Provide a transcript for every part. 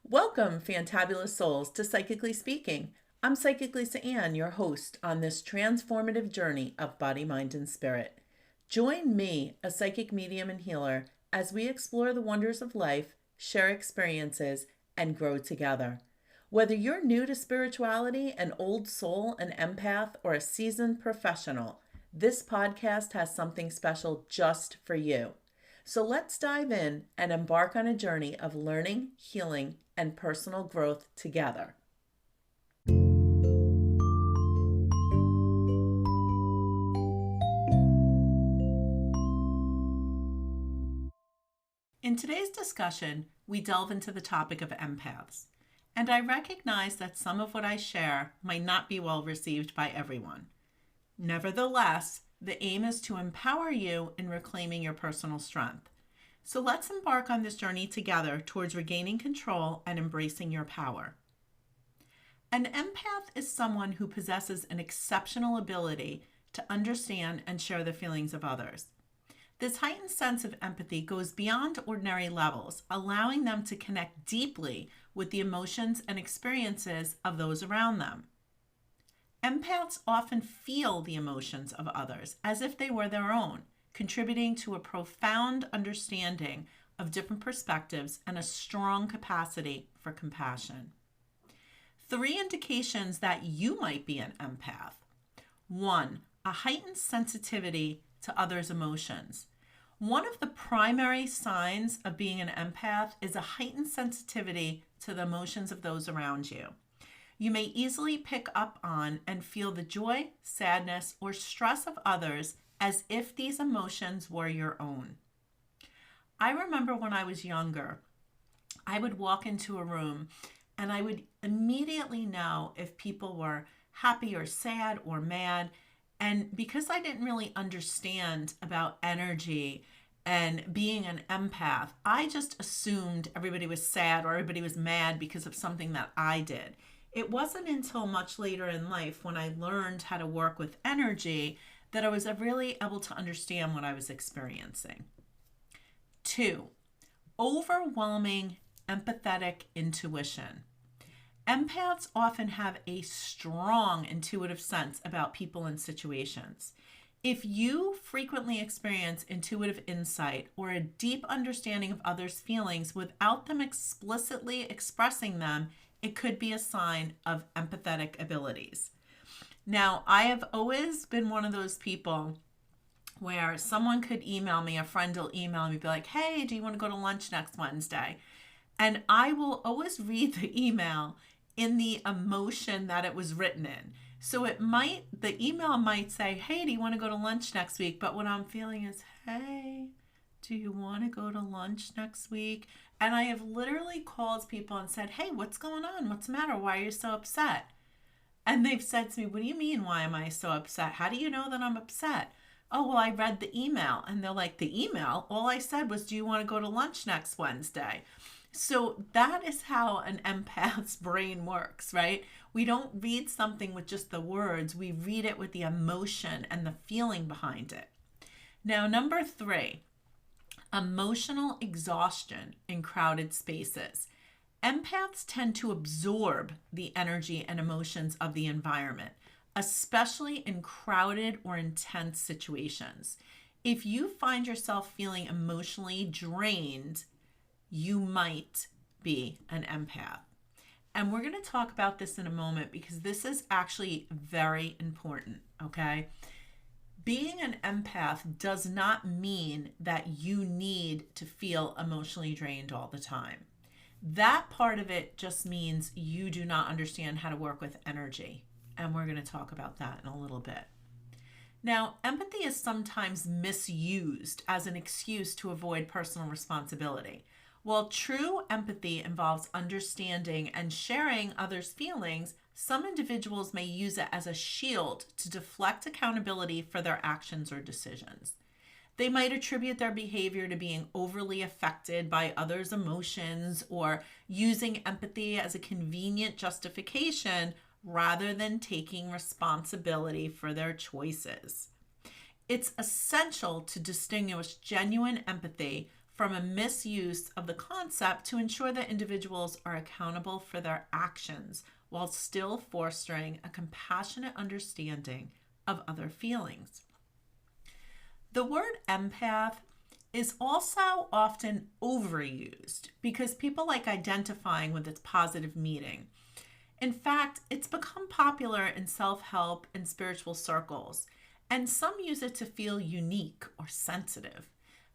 Welcome, fantabulous souls, to Psychically Speaking. I'm Psychic Lisa Ann, your host on this transformative journey of body, mind, and spirit. Join me, a psychic medium and healer, as we explore the wonders of life, share experiences, and grow together. Whether you're new to spirituality, an old soul, an empath, or a seasoned professional, this podcast has something special just for you. So let's dive in and embark on a journey of learning, healing, and personal growth together. In today's discussion, we delve into the topic of empaths. And I recognize that some of what I share might not be well received by everyone. Nevertheless, the aim is to empower you in reclaiming your personal strength. So let's embark on this journey together towards regaining control and embracing your power. An empath is someone who possesses an exceptional ability to understand and share the feelings of others. This heightened sense of empathy goes beyond ordinary levels, allowing them to connect deeply with the emotions and experiences of those around them. Empaths often feel the emotions of others as if they were their own, contributing to a profound understanding of different perspectives and a strong capacity for compassion. 3 indications that you might be an empath. 1. A heightened sensitivity to others' emotions. One of the primary signs of being an empath is a heightened sensitivity to the emotions of those around you. You may easily pick up on and feel the joy, sadness, or stress of others as if these emotions were your own. I remember when I was younger, I would walk into a room and I would immediately know if people were happy or sad or mad. And because I didn't really understand about energy and being an empath, I just assumed everybody was sad or everybody was mad because of something that I did. It wasn't until much later in life when I learned how to work with energy that I was really able to understand what I was experiencing. 2, overwhelming empathetic intuition. Empaths often have a strong intuitive sense about people and situations. If you frequently experience intuitive insight or a deep understanding of others' feelings without them explicitly expressing them, it could be a sign of empathetic abilities. Now, I have always been one of those people where someone could email me, a friend will email me, be like, hey, do you want to go to lunch next Wednesday? And I will always read the email in the emotion that it was written in. So the email might say, hey, do you want to go to lunch next week? But what I'm feeling is, hey, do you want to go to lunch next week? And I have literally called people and said, hey, what's going on? What's the matter? Why are you so upset? And they've said to me, what do you mean, why am I so upset? How do you know that I'm upset? Oh, well, I read the email. And they're like, the email? All I said was, do you want to go to lunch next Wednesday? So that is how an empath's brain works, right? We don't read something with just the words. We read it with the emotion and the feeling behind it. Now, number 3, emotional exhaustion in crowded spaces. Empaths tend to absorb the energy and emotions of the environment, especially in crowded or intense situations. If you find yourself feeling emotionally drained, you might be an empath. And we're going to talk about this in a moment because this is actually very important, okay? Being an empath does not mean that you need to feel emotionally drained all the time. That part of it just means you do not understand how to work with energy. And we're going to talk about that in a little bit. Now, empathy is sometimes misused as an excuse to avoid personal responsibility. While true empathy involves understanding and sharing others' feelings, some individuals may use it as a shield to deflect accountability for their actions or decisions. They might attribute their behavior to being overly affected by others' emotions or using empathy as a convenient justification rather than taking responsibility for their choices. It's essential to distinguish genuine empathy from a misuse of the concept to ensure that individuals are accountable for their actions while still fostering a compassionate understanding of other feelings. The word empath is also often overused because people like identifying with its positive meaning. In fact, it's become popular in self-help and spiritual circles, and some use it to feel unique or sensitive.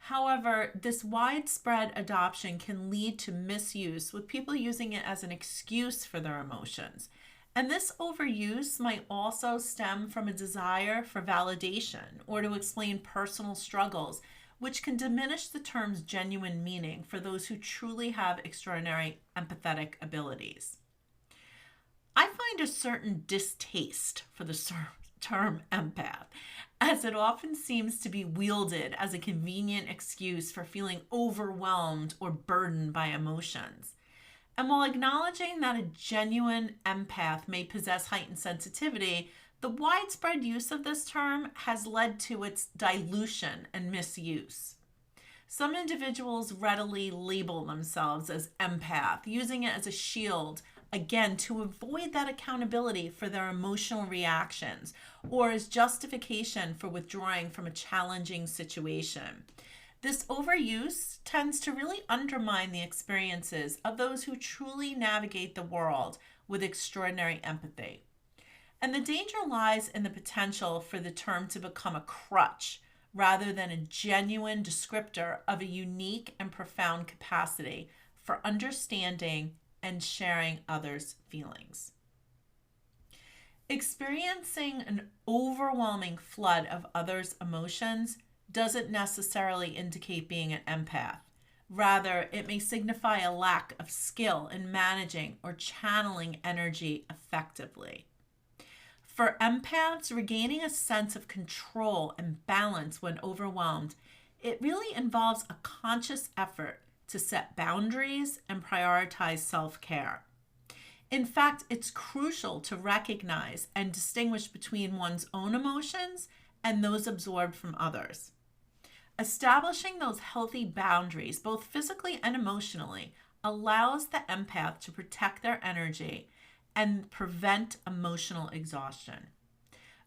However, this widespread adoption can lead to misuse, with people using it as an excuse for their emotions. And this overuse might also stem from a desire for validation or to explain personal struggles, which can diminish the term's genuine meaning for those who truly have extraordinary empathetic abilities. I find a certain distaste for the term empath, as it often seems to be wielded as a convenient excuse for feeling overwhelmed or burdened by emotions. And while acknowledging that a genuine empath may possess heightened sensitivity, the widespread use of this term has led to its dilution and misuse. Some individuals readily label themselves as empath, using it as a shield, again, to avoid that accountability for their emotional reactions or as justification for withdrawing from a challenging situation. This overuse tends to really undermine the experiences of those who truly navigate the world with extraordinary empathy. And the danger lies in the potential for the term to become a crutch rather than a genuine descriptor of a unique and profound capacity for understanding and sharing others' feelings. Experiencing an overwhelming flood of others' emotions doesn't necessarily indicate being an empath. Rather, it may signify a lack of skill in managing or channeling energy effectively. For empaths, regaining a sense of control and balance when overwhelmed, it really involves a conscious effort to set boundaries and prioritize self-care. In fact, it's crucial to recognize and distinguish between one's own emotions and those absorbed from others. Establishing those healthy boundaries, both physically and emotionally, allows the empath to protect their energy and prevent emotional exhaustion.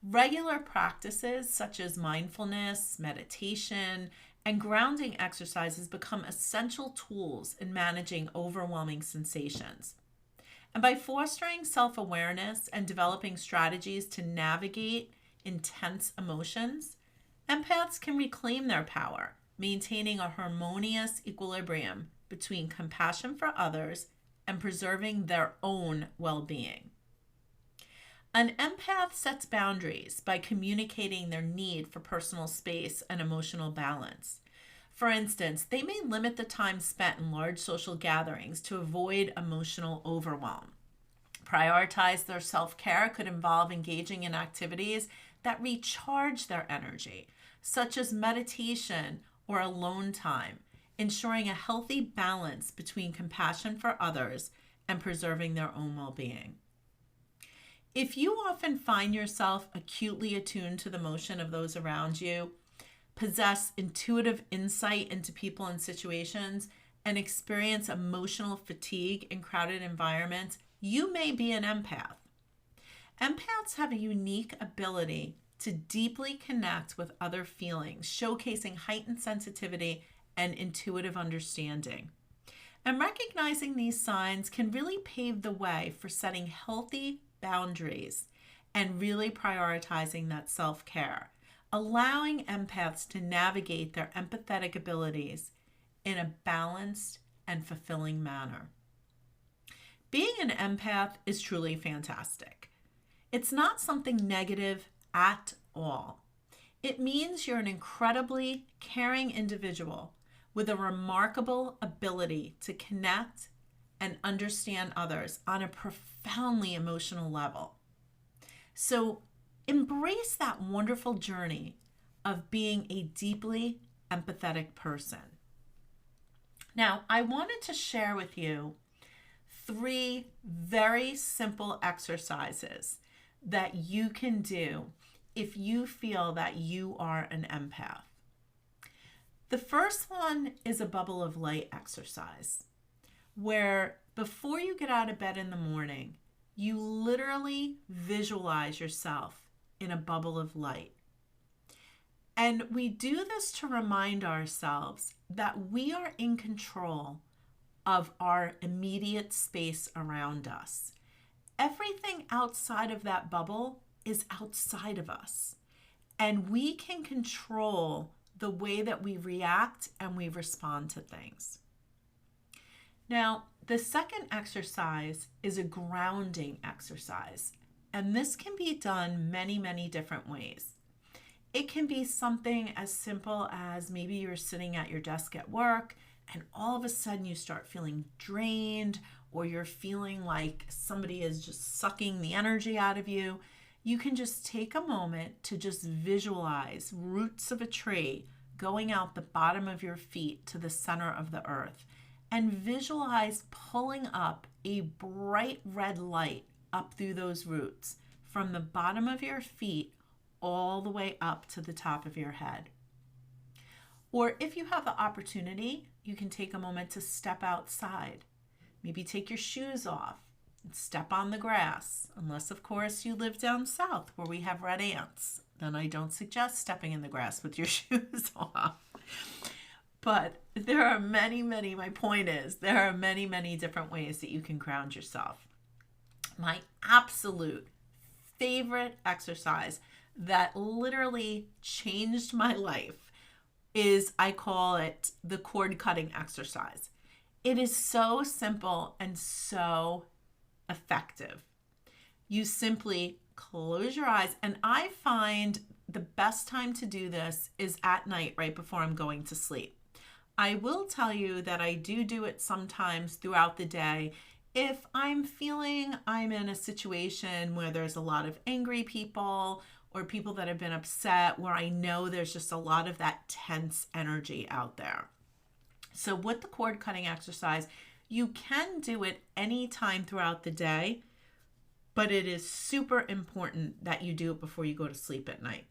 Regular practices such as mindfulness, meditation, and grounding exercises become essential tools in managing overwhelming sensations. And by fostering self-awareness and developing strategies to navigate intense emotions, empaths can reclaim their power, maintaining a harmonious equilibrium between compassion for others and preserving their own well-being. An empath sets boundaries by communicating their need for personal space and emotional balance. For instance, they may limit the time spent in large social gatherings to avoid emotional overwhelm. Prioritize their self-care could involve engaging in activities that recharge their energy, such as meditation or alone time, ensuring a healthy balance between compassion for others and preserving their own well-being. If you often find yourself acutely attuned to the emotion of those around you, possess intuitive insight into people and situations, and experience emotional fatigue in crowded environments, you may be an empath. Empaths have a unique ability to deeply connect with other feelings, showcasing heightened sensitivity and intuitive understanding. And recognizing these signs can really pave the way for setting healthy boundaries and really prioritizing that self-care, allowing empaths to navigate their empathetic abilities in a balanced and fulfilling manner. Being an empath is truly fantastic. It's not something negative at all. It means you're an incredibly caring individual with a remarkable ability to connect and understand others on a profoundly emotional level. So embrace that wonderful journey of being a deeply empathetic person. Now, I wanted to share with you 3 very simple exercises that you can do if you feel that you are an empath. The first one is a bubble of light exercise, where before you get out of bed in the morning, you literally visualize yourself in a bubble of light. And we do this to remind ourselves that we are in control of our immediate space around us. Everything outside of that bubble is outside of us, and we can control the way that we react and we respond to things. Now, the second exercise is a grounding exercise, and this can be done many, many different ways. It can be something as simple as maybe you're sitting at your desk at work and all of a sudden you start feeling drained, or you're feeling like somebody is just sucking the energy out of you. You can just take a moment to just visualize roots of a tree going out the bottom of your feet to the center of the earth, and visualize pulling up a bright red light up through those roots from the bottom of your feet all the way up to the top of your head. Or if you have the opportunity, you can take a moment to step outside. Maybe take your shoes off and step on the grass, unless of course you live down south where we have red ants. Then I don't suggest stepping in the grass with your shoes off. But there are my point is, there are many, many different ways that you can ground yourself. My absolute favorite exercise that literally changed my life is, I call it the cord cutting exercise. It is so simple and so effective. You simply close your eyes, and I find the best time to do this is at night, right before I'm going to sleep. I will tell you that I do it sometimes throughout the day if I'm feeling I'm in a situation where there's a lot of angry people or people that have been upset, where I know there's just a lot of that tense energy out there. So with the cord cutting exercise, you can do it anytime throughout the day, but it is super important that you do it before you go to sleep at night.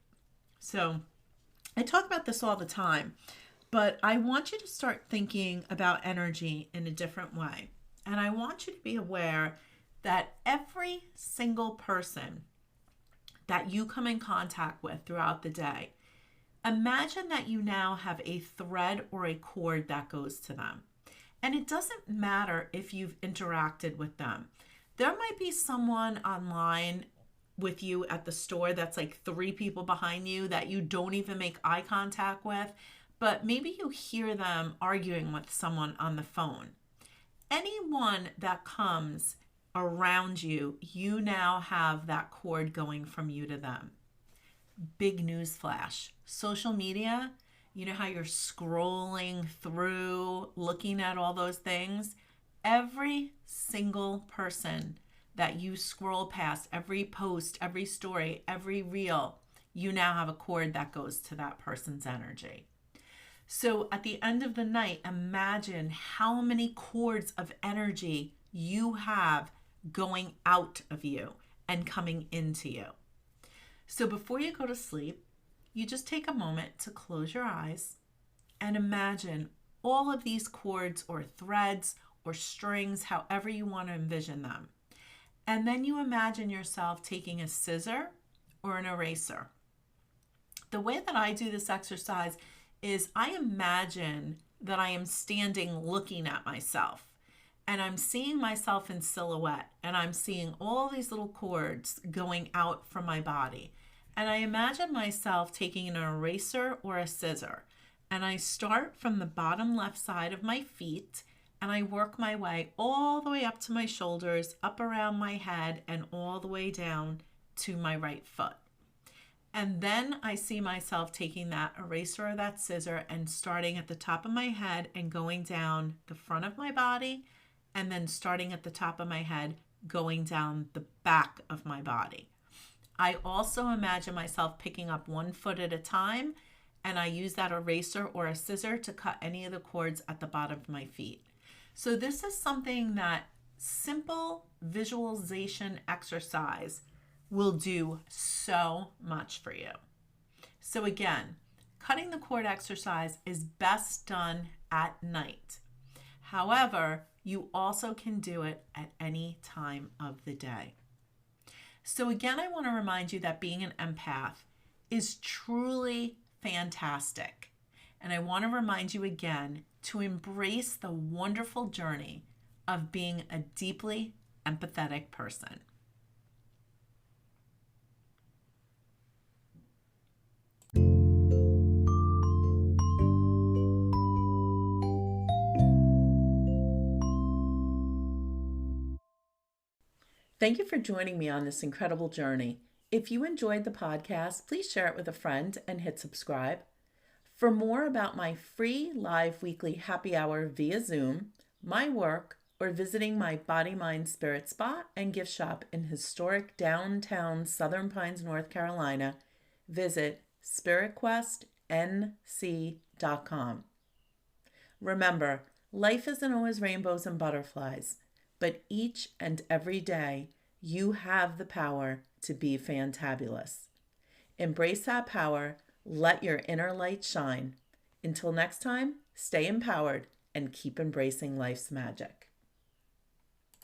So I talk about this all the time, but I want you to start thinking about energy in a different way. And I want you to be aware that every single person that you come in contact with throughout the day, imagine that you now have a thread or a cord that goes to them. And it doesn't matter if you've interacted with them. There might be someone online with you at the store that's like 3 people behind you that you don't even make eye contact with, but maybe you hear them arguing with someone on the phone. Anyone that comes around you, you now have that cord going from you to them. Big news flash. Social media, you know how you're scrolling through, looking at all those things? Every single person that you scroll past, every post, every story, every reel, you now have a cord that goes to that person's energy. So at the end of the night, imagine how many cords of energy you have going out of you and coming into you. So before you go to sleep, you just take a moment to close your eyes and imagine all of these cords or threads or strings, however you want to envision them. And then you imagine yourself taking a scissor or an eraser. The way that I do this exercise is I imagine that I am standing looking at myself, and I'm seeing myself in silhouette, and I'm seeing all these little cords going out from my body. And I imagine myself taking an eraser or a scissor, and I start from the bottom left side of my feet, and I work my way all the way up to my shoulders, up around my head, and all the way down to my right foot. And then I see myself taking that eraser or that scissor and starting at the top of my head and going down the front of my body, and then starting at the top of my head, going down the back of my body. I also imagine myself picking up one foot at a time, and I use that eraser or a scissor to cut any of the cords at the bottom of my feet. So this is something that simple visualization exercise will do so much for you. So again, cutting the cord exercise is best done at night. However, you also can do it at any time of the day. So again, I want to remind you that being an empath is truly fantastic. And I want to remind you again to embrace the wonderful journey of being a deeply empathetic person. Thank you for joining me on this incredible journey. If you enjoyed the podcast, please share it with a friend and hit subscribe. For more about my free live weekly happy hour via Zoom, my work, or visiting my Body, Mind, Spirit spa and gift shop in historic downtown Southern Pines, North Carolina, visit spiritquestnc.com. Remember, life isn't always rainbows and butterflies, but each and every day you have the power to be fantabulous. Embrace that power. Let your inner light shine. Until next time, stay empowered and keep embracing life's magic.